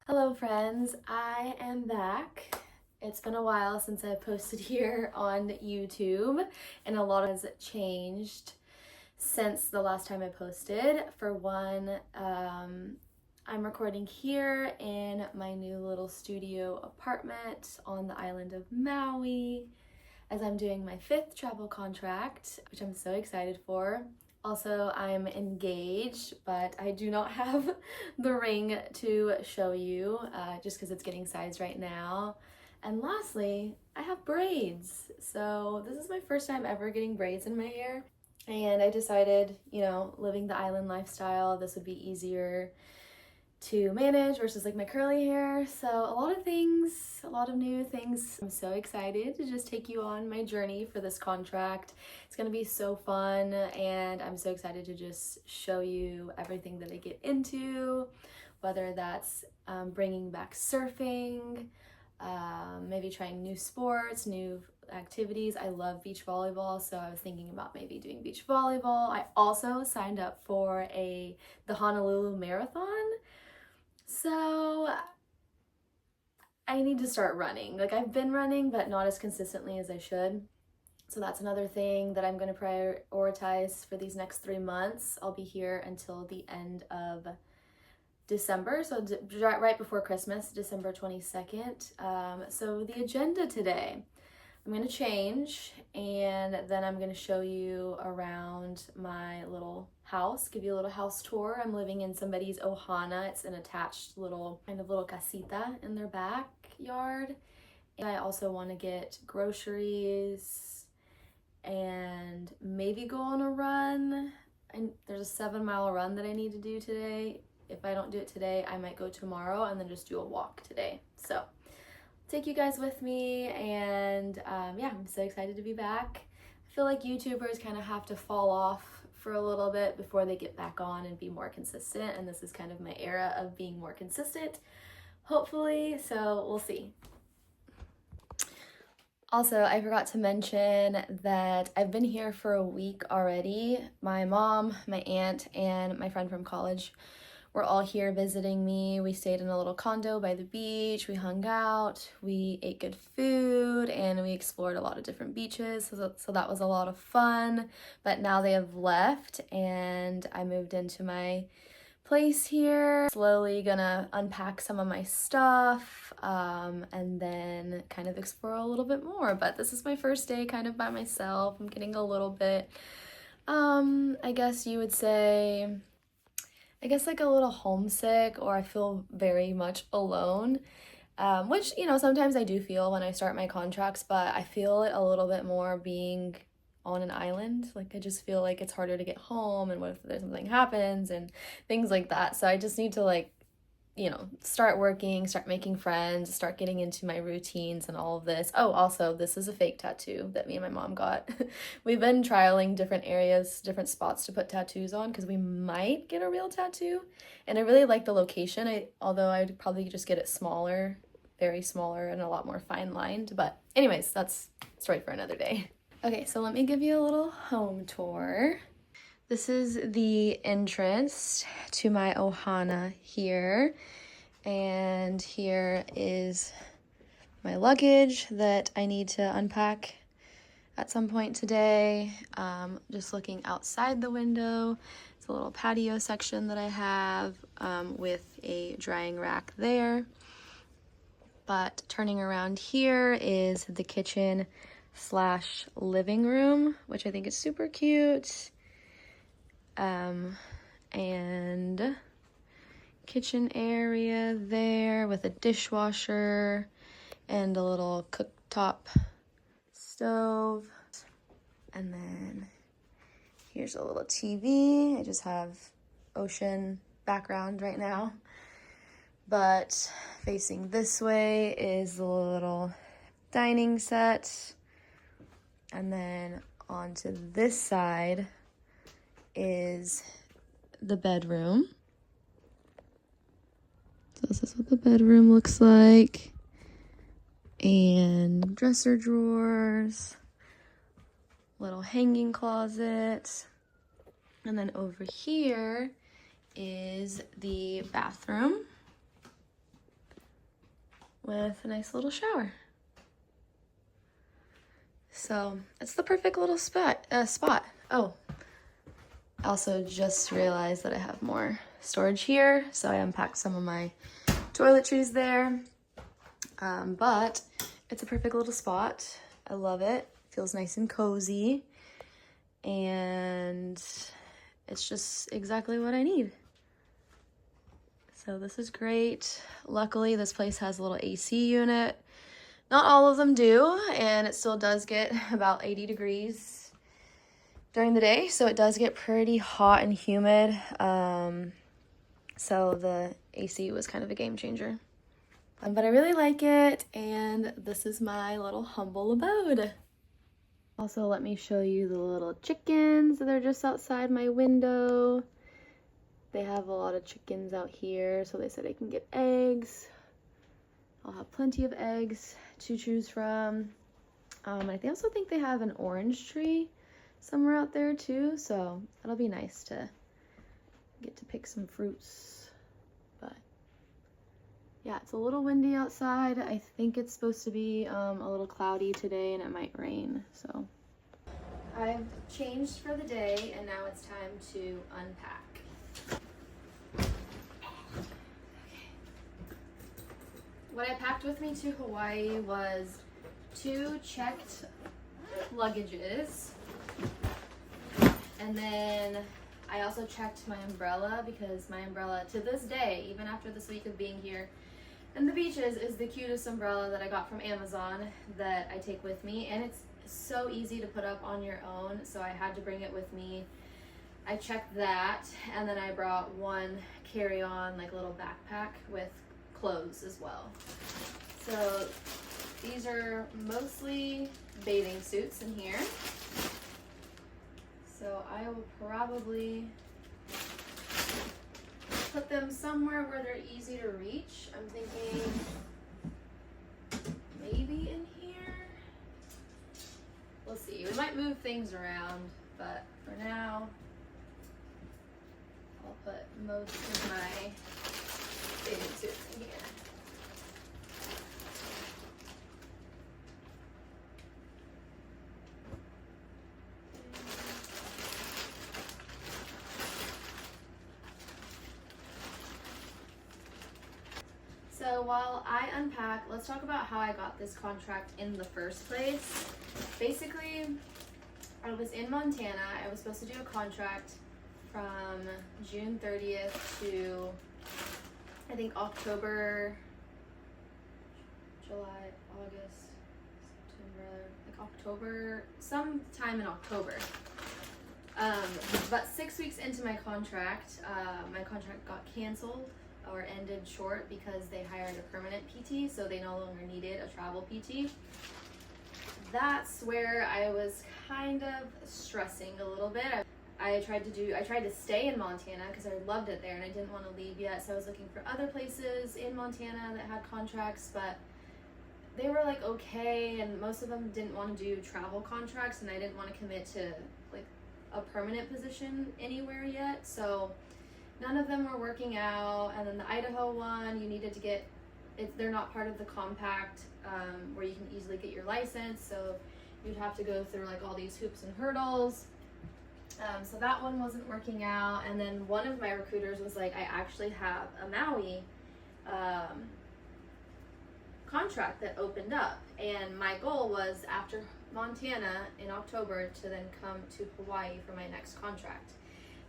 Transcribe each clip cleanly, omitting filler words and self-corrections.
Hello friends, I am back. It's been a while since I posted here on YouTube and a lot has changed since the last time I posted. For one, I'm recording here in my new little studio apartment on the island of Maui as I'm doing my 5th travel contract, which I'm so excited for. Also, I'm engaged, but I do not have the ring to show you just because it's getting sized right now. And lastly, I have braids. So this is my first time ever getting braids in my hair. And I decided, living the island lifestyle, this would be easier to manage versus like my curly hair. So a lot of new things. I'm so excited to just take you on my journey for this contract. It's gonna be so fun and I'm so excited to just show you everything that I get into, whether that's bringing back surfing, maybe trying new sports, new activities. I love beach volleyball, so I was thinking about maybe doing beach volleyball. I also signed up for the Honolulu Marathon. So I need to start running. Like I've been running, but not as consistently as I should. So that's another thing that I'm going to prioritize for these next 3 months. I'll be here until the end of December, so right before Christmas, December 22nd. So the agenda today, I'm going to change and then I'm going to show you around my little house, give you a little house tour. I'm living in somebody's ohana. It's an attached little casita in their backyard. And I also want to get groceries and maybe go on a run. And there's a 7-mile run that I need to do today. If I don't do it today, I might go tomorrow and then just do a walk today. So take you guys with me and yeah, I'm so excited to be back. I feel like YouTubers kind of have to fall off for a little bit before they get back on and be more consistent, and this is kind of my era of being more consistent, hopefully, so we'll see. Also, I forgot to mention that I've been here for a week already. My mom, my aunt, and my friend from college were all here visiting me. We stayed in a little condo by the beach, we hung out, we ate good food, and we explored a lot of different beaches, so that was a lot of fun. But now they have left and I moved into my place here. Slowly gonna unpack some of my stuff and then kind of explore a little bit more. But this is my first day kind of by myself. I'm getting a little bit, I guess you would say, like a little homesick, or I feel very much alone, which, sometimes I do feel when I start my contracts, but I feel it a little bit more being on an island. Like I just feel like it's harder to get home, and what if there's something happens and things like that. So I just need to start working, start making friends, start getting into my routines and all of this. Oh, also, this is a fake tattoo that me and my mom got. We've been trialing different areas, different spots to put tattoos on because we might get a real tattoo. And I really like the location, although I'd probably just get it smaller, very smaller and a lot more fine lined. But anyways, that's a story for another day. Okay, so let me give you a little home tour. This is the entrance to my ohana here, and here is my luggage that I need to unpack at some point today. Just looking outside the window, it's a little patio section that I have with a drying rack there. But turning around here is the kitchen / living room, which I think is super cute. And kitchen area there with a dishwasher and a little cooktop stove. And then here's a little TV. I just have ocean background right now. But facing this way is the little dining set. And then onto this side is the bedroom. So this is what the bedroom looks like. And dresser drawers, little hanging closet. And then over here is the bathroom. with a nice little shower. So it's the perfect little spot. Oh, I also just realized that I have more storage here, so I unpacked some of my toiletries there. But it's a perfect little spot. I love it. Feels nice and cozy, and it's just exactly what I need. So this is great. Luckily, this place has a little AC unit. Not all of them do, and it still does get about 80 degrees during the day, so it does get pretty hot and humid. So the AC was kind of a game changer. But I really like it, and this is my little humble abode. Also, let me show you the little chickens that are just outside my window. They have a lot of chickens out here, so they said I can get eggs. I'll have plenty of eggs to choose from. I also think they have an orange tree somewhere out there too, so that'll be nice to get to pick some fruits. But yeah, it's a little windy outside. I think it's supposed to be a little cloudy today, and it might rain. So I've changed for the day, and now it's time to unpack. What I packed with me to Hawaii was 2 checked luggages, and then I also checked my umbrella, because my umbrella to this day, even after this week of being here and the beaches, is the cutest umbrella that I got from Amazon that I take with me, and it's so easy to put up on your own, so I had to bring it with me. I checked that, and then I brought 1 carry-on, like little backpack with clothes as well. So these are mostly bathing suits in here. So I will probably put them somewhere where they're easy to reach. I'm thinking maybe in here. We'll see. We might move things around, but for now, I'll put most of my bathing suits in here. So while I unpack, let's talk about how I got this contract in the first place. Basically, I was in Montana. I was supposed to do a contract from June 30th to, I think, October, July, August, September, like October, sometime in October. But 6 weeks into my contract got canceled or ended short because they hired a permanent PT, so they no longer needed a travel PT. That's where I was kind of stressing a little bit. I tried to stay in Montana because I loved it there and I didn't want to leave yet, so I was looking for other places in Montana that had contracts, but they were like okay, and most of them didn't want to do travel contracts, and I didn't want to commit to like a permanent position anywhere yet, so none of them were working out. And then the Idaho one, you needed to get it, they're not part of the compact where you can easily get your license, so you'd have to go through like all these hoops and hurdles. So that one wasn't working out. And then one of my recruiters was like, I actually have a Maui contract that opened up, and my goal was after Montana in October to then come to Hawaii for my next contract.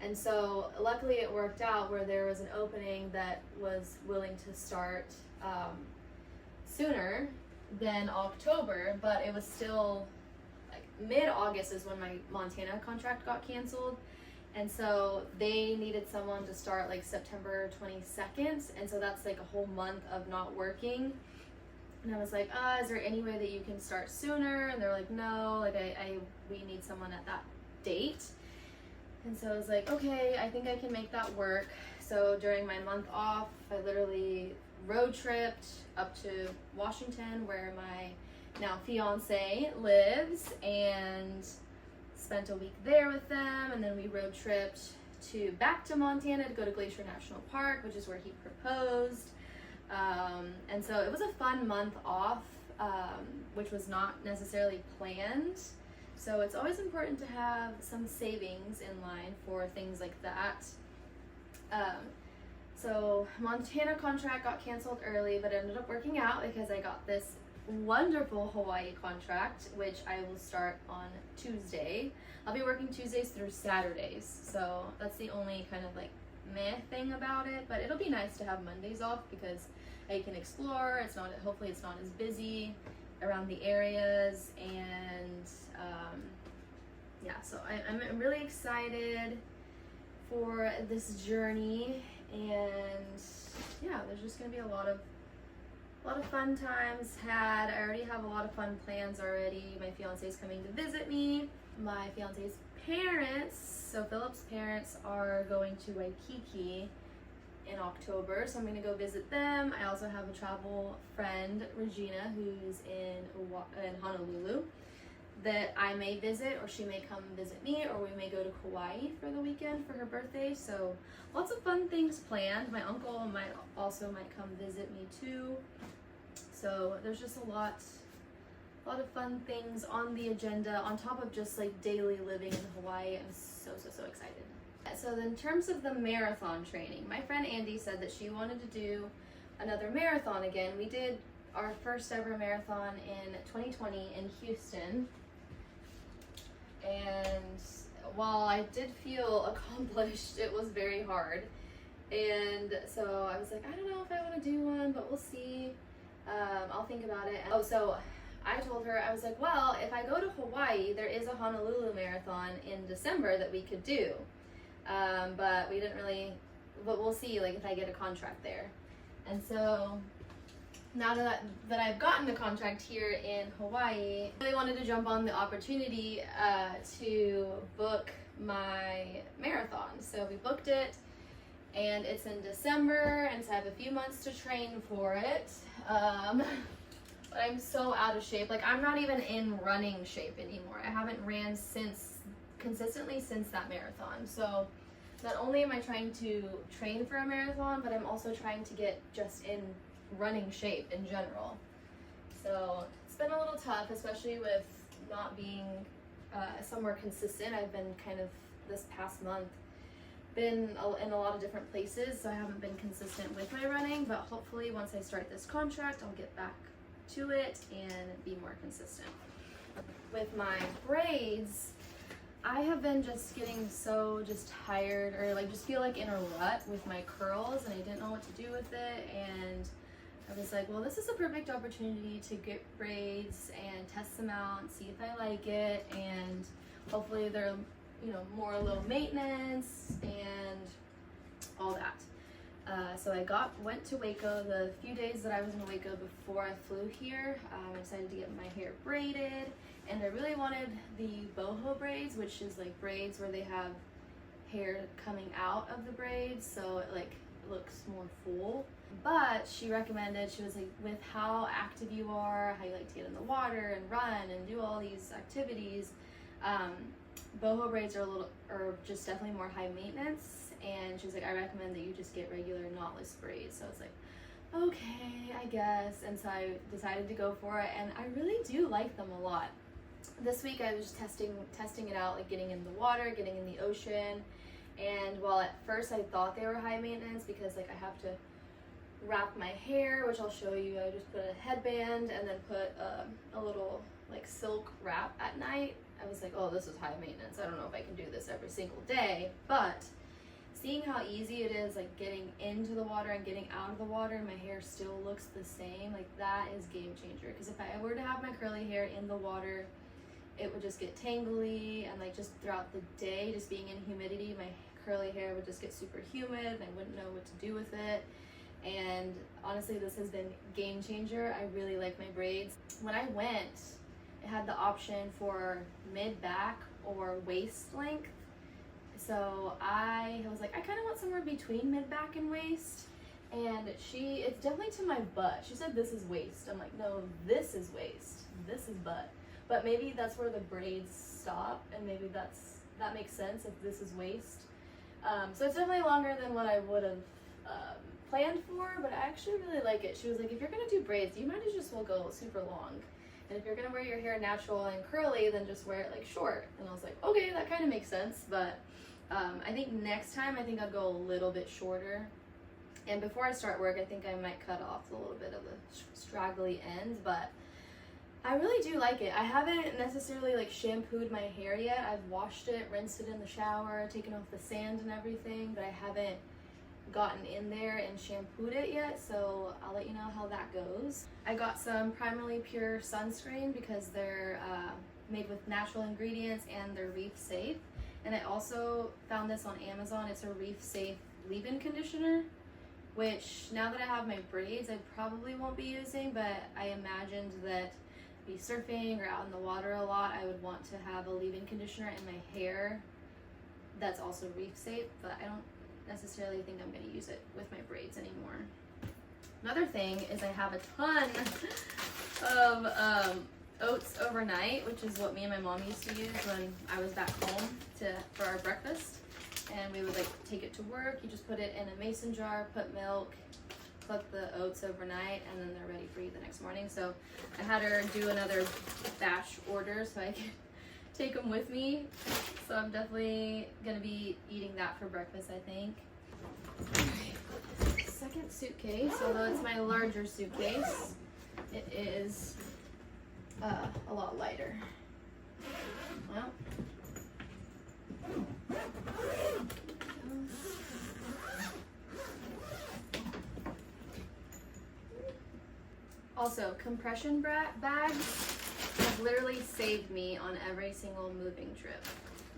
And so luckily it worked out where there was an opening that was willing to start sooner than October, but it was still like mid-August is when my Montana contract got canceled. And so they needed someone to start like September 22nd. And so that's like a whole month of not working. And I was like, is there any way that you can start sooner? And they're like, no, like we need someone at that date. And so I was like, okay, I think I can make that work. So during my month off, I literally road tripped up to Washington, where my now fiance lives, and spent a week there with them. And then we road tripped back to Montana to go to Glacier National Park, which is where he proposed. And so it was a fun month off, which was not necessarily planned. So it's always important to have some savings in line for things like that. So Montana contract got canceled early, but it ended up working out because I got this wonderful Hawaii contract, which I will start on Tuesday. I'll be working Tuesdays through Saturdays, so that's the only kind of like meh thing about it, but it'll be nice to have Mondays off because I can explore. It's not, hopefully it's not as busy around the areas, and yeah, so I'm really excited for this journey, and yeah, there's just gonna be a lot of fun times had. I already have a lot of fun plans already. My fiance's coming to visit me. My fiance's parents, so Philip's parents, are going to Waikiki in October, so I'm going to go visit them. I also have a travel friend, Regina, who's in Honolulu, that I may visit, or she may come visit me, or we may go to Kauai for the weekend for her birthday. So lots of fun things planned. My uncle might come visit me too. So there's just a lot of fun things on the agenda on top of just like daily living in Hawaii. I'm so excited. So in terms of the marathon training, my friend Andy said that she wanted to do another marathon again. We did our first ever marathon in 2020 in Houston, and while I did feel accomplished, it was very hard. And so I was like, I don't know if I want to do one, but we'll see. I'll think about it. Oh, so I told her, I was like, well, if I go to Hawaii, there is a Honolulu marathon in December that we could do. But we didn't really, but we'll see, like, if I get a contract there. And so now that I've gotten a contract here in Hawaii, I really wanted to jump on the opportunity to book my marathon. So we booked it, and it's in December, and so I have a few months to train for it. But I'm so out of shape. Like, I'm not even in running shape anymore. I haven't ran consistently since that marathon. So not only am I trying to train for a marathon, but I'm also trying to get just in running shape in general. So it's been a little tough, especially with not being somewhere consistent. I've been kind of, this past month, been in a lot of different places, so I haven't been consistent with my running, but hopefully once I start this contract, I'll get back to it and be more consistent. With my braids, I have been just getting so tired, or like just feel like in a rut with my curls, and I didn't know what to do with it, and I was like, well, this is a perfect opportunity to get braids and test them out and see if I like it, and hopefully they're, you know, more low maintenance and all that. So I went to Waco the few days that I was in Waco before I flew here. I decided to get my hair braided, and I really wanted the boho braids, which is like braids where they have hair coming out of the braids, so it like looks more full. But she recommended, she was like, with how active you are, how you like to get in the water and run and do all these activities, boho braids are just definitely more high maintenance. And she's like, I recommend that you just get regular knotless braids. So I was like, okay, I guess. And so I decided to go for it, and I really do like them a lot. This week I was just testing it out, like getting in the water, getting in the ocean. And while at first I thought they were high maintenance because like I have to wrap my hair, which I'll show you. I just put a headband and then put a little like silk wrap at night. I was like, oh, this is high maintenance. I don't know if I can do this every single day, but seeing how easy it is, like getting into the water and getting out of the water, and my hair still looks the same, like that is game changer. Because if I were to have my curly hair in the water, it would just get tangly, and like just throughout the day, just being in humidity, my curly hair would just get super humid, and I wouldn't know what to do with it. And honestly, this has been game changer. I really like my braids. When I went, it had the option for mid-back or waist length. So I was like, I kind of want somewhere between mid-back and waist. And it's definitely to my butt. She said, this is waist. I'm like, no, this is waist. This is butt. But maybe that's where the braids stop, and maybe that makes sense if this is waist. So it's definitely longer than what I would have planned for, but I actually really like it. She was like, if you're gonna do braids, you might as well go super long. And if you're gonna wear your hair natural and curly, then just wear it like short. And I was like, okay, that kind of makes sense. But I think next time, I think I'll go a little bit shorter. And before I start work, I think I might cut off a little bit of the straggly ends, but I really do like it. I haven't necessarily like shampooed my hair yet. I've washed it, rinsed it in the shower, taken off the sand and everything, but I haven't gotten in there and shampooed it yet, so I'll let you know how that goes. I got some Primarily Pure sunscreen because they're made with natural ingredients and they're reef safe. And I also found this on Amazon. It's a reef safe leave-in conditioner, which now that I have my braids, I probably won't be using, but I imagined that be surfing or out in the water a lot, I would want to have a leave-in conditioner in my hair that's also reef safe, but I don't necessarily think I'm going to use it with my braids anymore. Another thing is I have a ton of oats overnight, which is what me and my mom used to use when I was back home for our breakfast. And we would like take it to work. You just put it in a mason jar, put milk, cook the oats overnight, and then they're ready for you the next morning. So I had her do another batch order so I could take them with me. So I'm definitely gonna be eating that for breakfast, I think. Second suitcase, although it's my larger suitcase, it is a lot lighter. Well, also, compression bags have literally saved me on every single moving trip.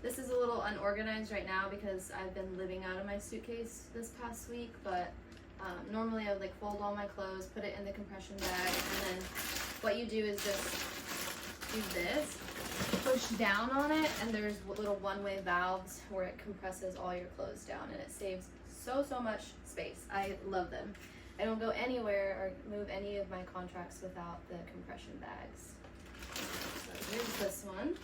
This is a little unorganized right now because I've been living out of my suitcase this past week, but normally I would like fold all my clothes, put it in the compression bag, and then what you do is just do this, push down on it, and there's little one-way valves where it compresses all your clothes down, and it saves so much space. I love them. I don't go anywhere or move any of my contracts without the compression bags. So here's this one.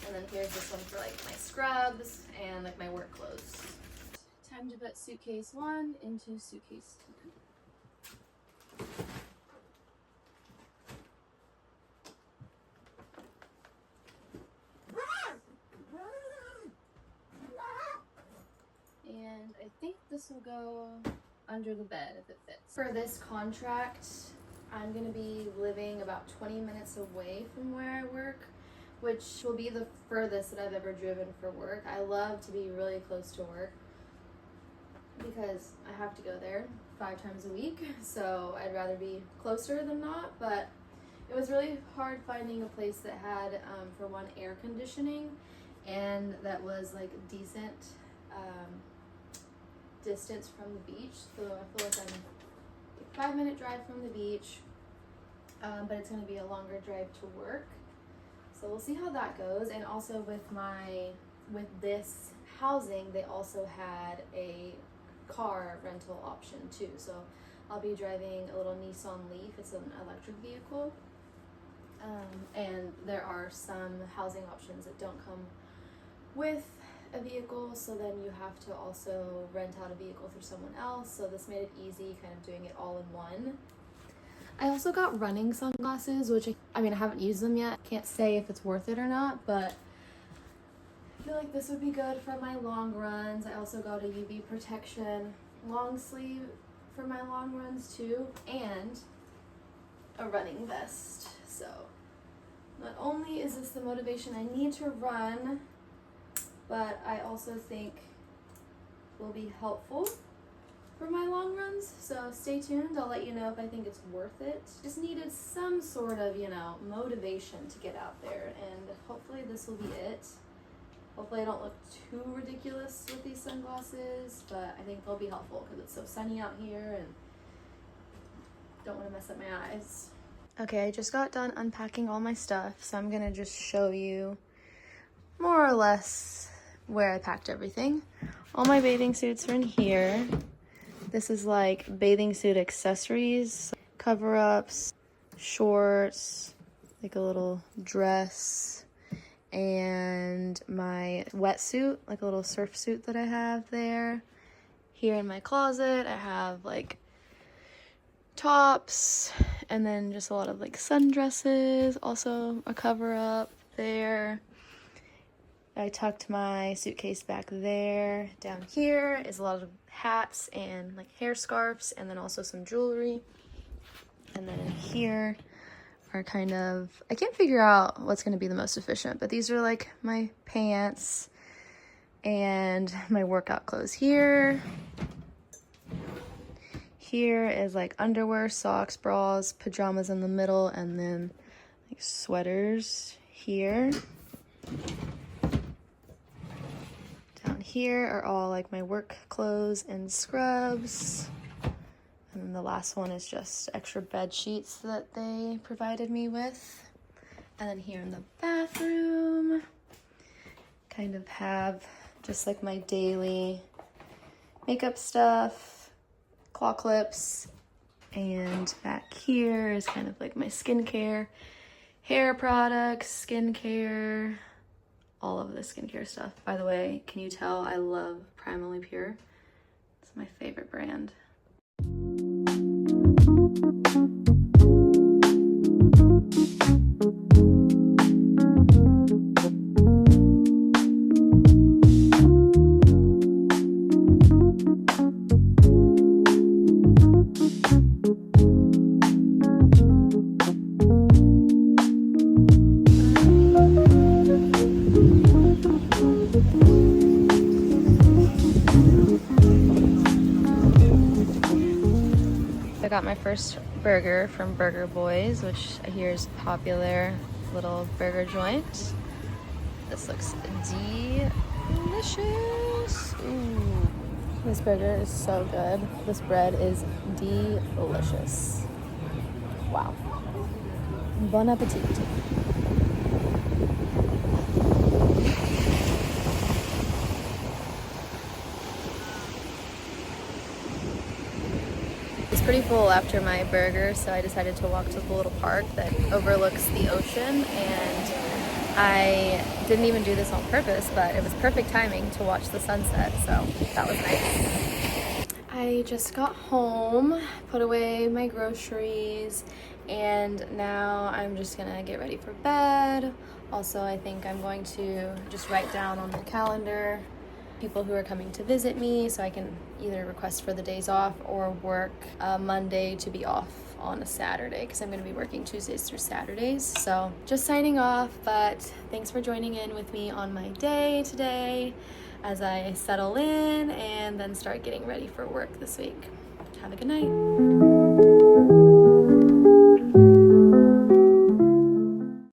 And then here's this one for like my scrubs and like my work clothes. Time to put suitcase 1 into suitcase 2. And I think this will go under the bed if it fits. For this contract, I'm gonna be living about 20 minutes away from where I work, which will be the furthest that I've ever driven for work. I love to be really close to work because I have to go there 5 times a week, so I'd rather be closer than not, but it was really hard finding a place that had, for one, air conditioning, and that was like decent distance from the beach. So I feel like I'm a 5-minute drive from the beach, but it's going to be a longer drive to work. So we'll see how that goes. And also with this housing, they also had a car rental option too. So I'll be driving a little Nissan Leaf. It's an electric vehicle. And there are some housing options that don't come with a vehicle, so then you have to also rent out a vehicle for someone else. So this made it easy, kind of doing it all in one. I also got running sunglasses, which I mean, I haven't used them yet. Can't say if it's worth it or not, but I feel like this would be good for my long runs. I also got a UV protection long sleeve for my long runs too, and a running vest. So not only is this the motivation I need to run, but I also think will be helpful for my long runs. So stay tuned. I'll let you know if I think it's worth it. Just needed some sort of, motivation to get out there, and hopefully this will be it. Hopefully I don't look too ridiculous with these sunglasses, but I think they'll be helpful because it's so sunny out here and don't want to mess up my eyes. Okay, I just got done unpacking all my stuff, so I'm gonna just show you more or less where I packed everything. All my bathing suits are in here. This is like bathing suit accessories, cover-ups, shorts, like a little dress, and my wetsuit, like a little surf suit that I have there. Here in my closet, I have like tops and then just a lot of like sundresses, also a cover up there. I tucked my suitcase back there. Down here is a lot of hats and like hair scarves and then also some jewelry. And then in here are kind of, I can't figure out what's going to be the most efficient, but these are like my pants and my workout clothes here. Here is like underwear, socks, bras, pajamas in the middle, and then like sweaters here. Down here are all like my work clothes and scrubs. And then the last one is just extra bed sheets that they provided me with. And then here in the bathroom, kind of have just like my daily makeup stuff, claw clips, and back here is kind of like my skincare, hair products, skincare, all of the skincare stuff. By the way, can you tell I love Primally Pure? It's my favorite brand. I got my first burger from Burger Boys, which I hear is a popular little burger joint. This looks delicious. Ooh. This burger is so good. This bread is delicious. Wow. Bon appetit. It's pretty full after my burger, so I decided to walk to the little park that overlooks the ocean, and I didn't even do this on purpose, but it was perfect timing to watch the sunset, so that was nice. I just got home, put away my groceries, and now I'm just gonna get ready for bed. Also, I think I'm going to just write down on my calendar people who are coming to visit me, so I can either request for the days off or work Monday to be off on a Saturday, because I'm going to be working Tuesdays through Saturdays. So just signing off, but thanks for joining in with me on my day today as I settle in and then start getting ready for work this week. Have a good night.